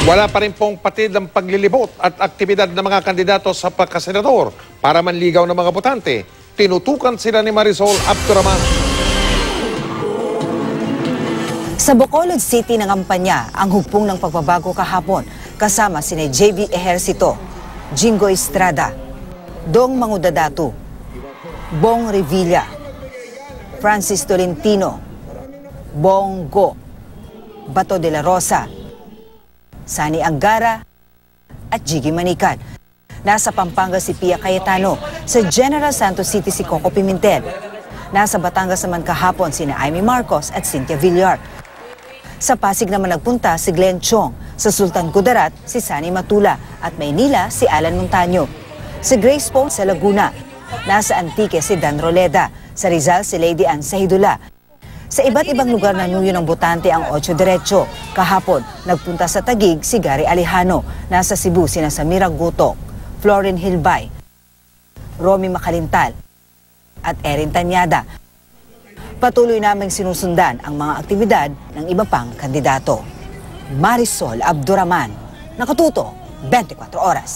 Wala pa rin pong patid ang paglilibot at aktibidad ng mga kandidato sa pagkasenador para manligaw ng mga botante. Tinutukan sila ni Marisol Abduraman. Sa Bacolod City nangampanya ang hugpong ng pagbabago kahapon kasama sina JV Ejercito, Jingo Estrada, Dong Mangudadatu, Bong Revilla, Francis Tolentino, Bong Go, Bato de la Rosa, Sani Angara at Jiggy Manikan. Nasa Pampanga si Pia Cayetano, sa General Santos City si Coco Pimentel. Nasa Batangas naman kahapon sina Amy Marcos at Cynthia Villar. Sa Pasig naman nagpunta si Glenn Chong, sa Sultan Kudarat si Sani Matula at Maynila si Alan Montaño. Sa Grace Poe sa Laguna, nasa Antique si Dan Roleda, sa Rizal si Lady Ann Sahidula. Sa iba't ibang lugar na nuyo ng botante ang 8 Diretso. Kahapon, nagpunta sa Taguig si Gary Alejano. Nasa Cebu sina Samira Gutok, Florin Hilbay, Romy Makalintal at Erin Tanyada. Patuloy naming sinusundan ang mga aktibidad ng iba pang kandidato. Marisol Abduraman, Nakatuto, 24 Oras.